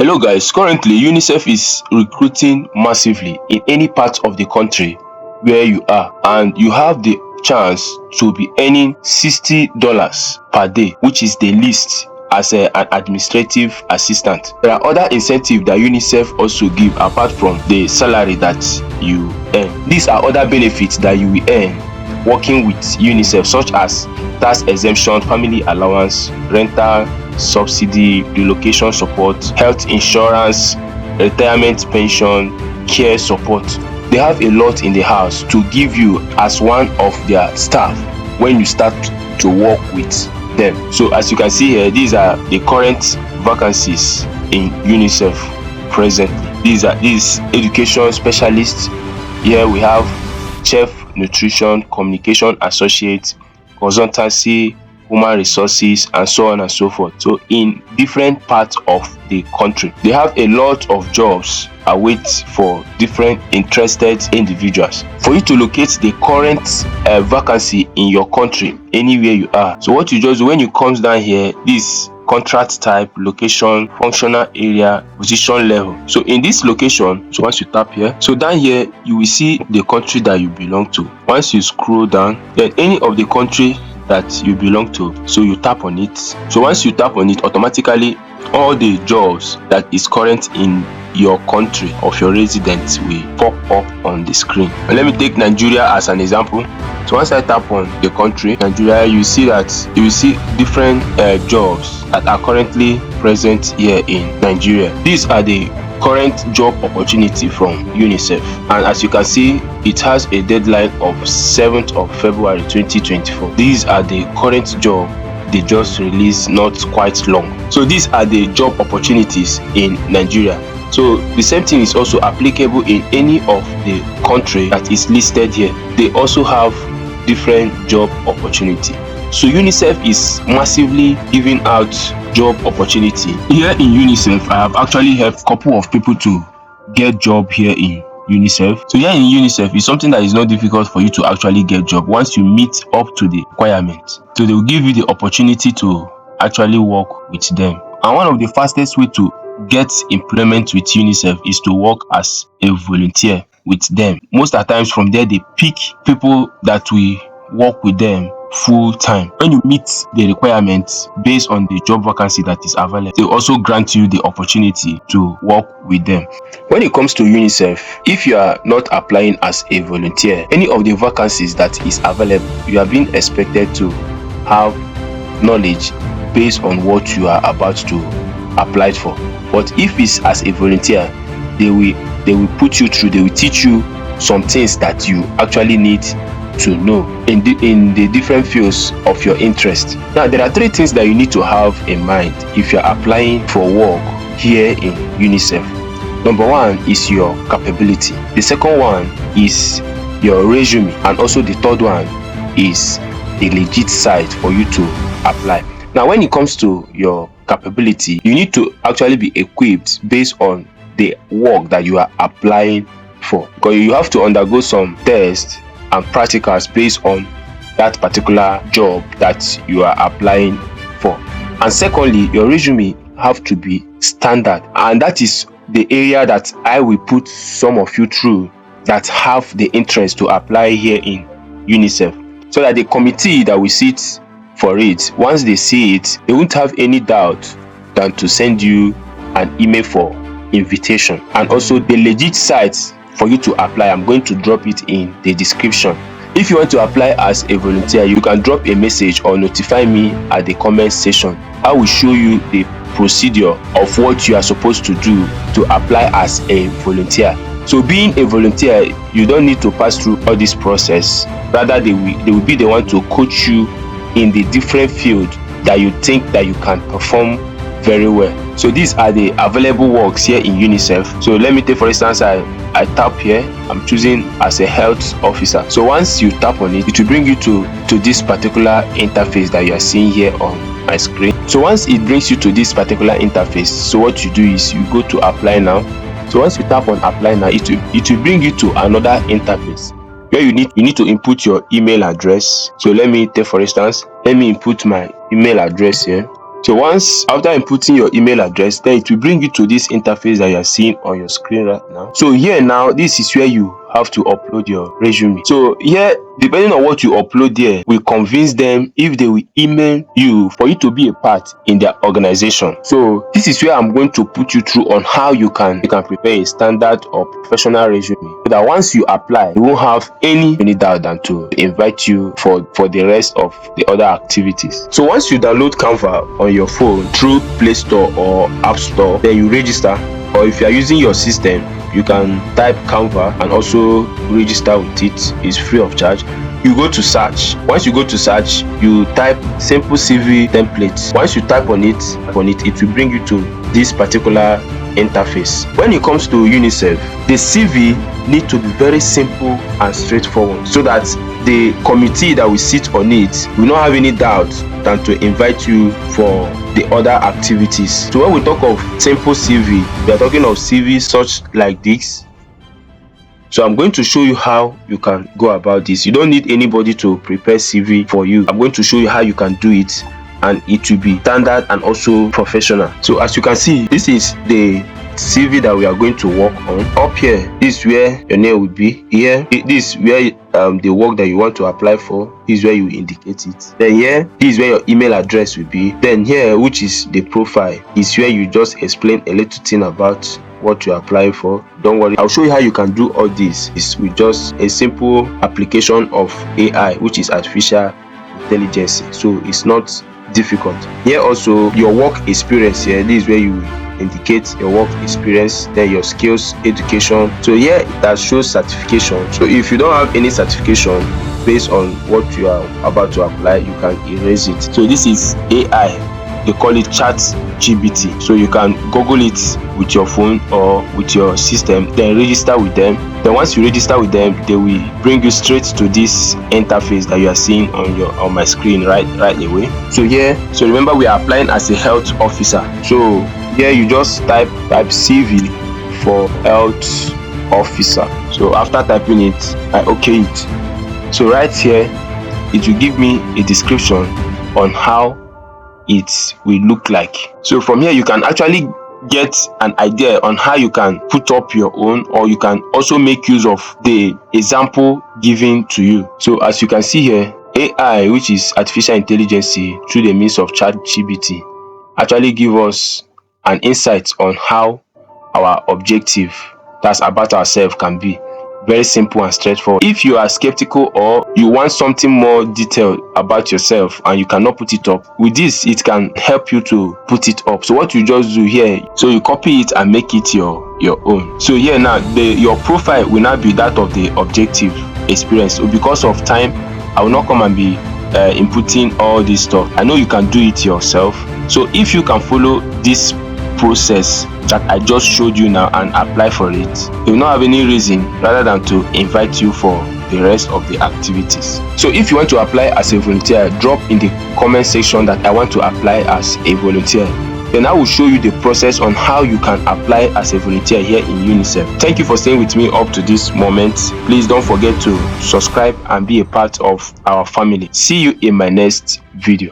Hello guys, currently UNICEF is recruiting massively in any part of the country where you are, and you have the chance to be earning $60 per day, which is the least as an administrative assistant. There are other incentives that UNICEF also give apart from the salary that you earn. These are other benefits that you will earn working with UNICEF, such as tax exemption, family allowance, rental subsidy, relocation support, health insurance, retirement pension, care support. They have a lot in the house to give you as one of their staff when you start to work with them. So as you can see here, these are the current vacancies in UNICEF presently. These education specialists. Here we have chef, nutrition, communication associate, consultancy, human resources, and so on and so forth. So in different parts of the country, they have a lot of jobs await for different interested individuals. For you to locate the current vacancy in your country, anywhere you are, so what you just do when you comes down here, this contract type, location, functional area, position level. So in this location, so once you tap here, so down here you will see the country that you belong to. Once you scroll down, then any of the country that you belong to, so you tap on it. So once you tap on it, automatically all the jobs that is current in your country of your residence will pop up on the screen. And let me take Nigeria as an example. So once I tap on the country Nigeria, you see different jobs that are currently present here in Nigeria. These are the current job opportunity from UNICEF, and as you can see, it has a deadline of 7th of February 2024. These are the current job they just released not quite long. So these are the job opportunities in Nigeria. So the same thing is also applicable in any of the country that is listed here. They also have different job opportunity. So UNICEF is massively giving out job opportunity. Here in UNICEF, I have actually helped a couple of people to get job here in UNICEF. So here in UNICEF is something that is not difficult for you to actually get job once you meet up to the requirements. So they will give you the opportunity to actually work with them. And one of the fastest way to get employment with UNICEF is to work as a volunteer with them. Most of the times from there, they pick people that will work with them full time. When you meet the requirements based on the job vacancy that is available, they also grant you the opportunity to work with them. When it comes to UNICEF, if you are not applying as a volunteer, any of the vacancies that is available, you are being expected to have knowledge based on what you are about to apply for. But if it's as a volunteer, they will put you through, they will teach you some things that you actually need to know in the different fields of your interest. Now, there are three things that you need to have in mind if you're applying for work here in UNICEF. Number one is your capability. The second one is your resume, and also the third one is the legit site for you to apply. Now, when it comes to your capability, you need to actually be equipped based on the work that you are applying for, because you have to undergo some tests and practicals based on that particular job that you are applying for. And secondly, your resume have to be standard, and that is the area that I will put some of you through that have the interest to apply here in UNICEF, so that the committee that will sit for it, once they see it, they won't have any doubt than to send you an email for invitation. And also the legit sites for you to apply, I'm going to drop it in the description. If you want to apply as a volunteer, you can drop a message or notify me at the comment section. I will show you the procedure of what you are supposed to do to apply as a volunteer. So being a volunteer, you don't need to pass through all this process. Rather, they will be the one to coach you in the different field that you think that you can perform very well. So these are the available works here in UNICEF. So let me take for instance, I tap here, I'm choosing as a health officer. So once you tap on it, it will bring you to this particular interface that you are seeing here on my screen. So once it brings you to this particular interface, so what you do is you go to apply now. So once you tap on apply now, it will bring you to another interface where you need to input your email address. So let me take for instance, let me input my email address here. So once after inputting your email address, then it will bring you to this interface that you are seeing on your screen right now. So here now, this is where you have to upload your resume. So here, depending on what you upload there, will convince them if they will email you for you to be a part in their organization. So this is where I'm going to put you through on how you can prepare a standard or professional resume, so that once you apply, you won't have any doubt than to invite you for the rest of the other activities. So once you download Canva on your phone through Play Store or App Store, then you register. Or if you are using your system, you can type Canva and also register with it. It's free of charge. You go to search. Once you go to search, you type simple CV template. Once you type on it, it will bring you to this particular interface. When it comes to UNICEF, the CV need to be very simple and straightforward, so that the committee that will sit on it will not have any doubt than to invite you for the other activities. So when we talk of simple CV, we are talking of CV such like this. So I'm going to show you how you can go about this. You don't need anybody to prepare CV for you. I'm going to show you how you can do it, and it will be standard and also professional. So as you can see, this is the CV that we are going to work on. Up here, this is where your name will be. Here, this is where the work that you want to apply for. This is where you indicate it. Then here, this is where your email address will be. Then here, which is the profile, is where you just explain a little thing about what you apply for. Don't worry, I'll show you how you can do all this. It's with just a simple application of AI, which is artificial intelligence. So it's not difficult. Here also, your work experience. Here, this is where you indicate your work experience, then your skills, education. So here that shows certification. So if you don't have any certification based on what you are about to apply, you can erase it. So this is AI. They call it ChatGPT. So you can Google it with your phone or with your system, then register with them. Then once you register with them, they will bring you straight to this interface that you are seeing on my screen right away. So here, so remember, we are applying as a health officer. So here you just type CV for health officer. So after typing it, I okay it. So right here, it will give me a description on how it will look like. So from here, you can actually get an idea on how you can put up your own, or you can also make use of the example given to you. So as you can see here, AI, which is artificial intelligence through the means of ChatGPT, actually give us an insight on how our objective, that's about ourselves, can be very simple and straightforward. If you are skeptical or you want something more detailed about yourself and you cannot put it up, with this it can help you to put it up. So what you just do here, so you copy it and make it your own. So here now, your profile will not be that of the objective experience. So because of time, I will not come and be inputting all this stuff. I know you can do it yourself. So if you can follow this process that I just showed you now and apply for it, you will not have any reason rather than to invite you for the rest of the activities. So if you want to apply as a volunteer, drop in the comment section that I want to apply as a volunteer. Then I will show you the process on how you can apply as a volunteer here in UNICEF. Thank you for staying with me up to this moment. Please don't forget to subscribe and be a part of our family. See you in my next video.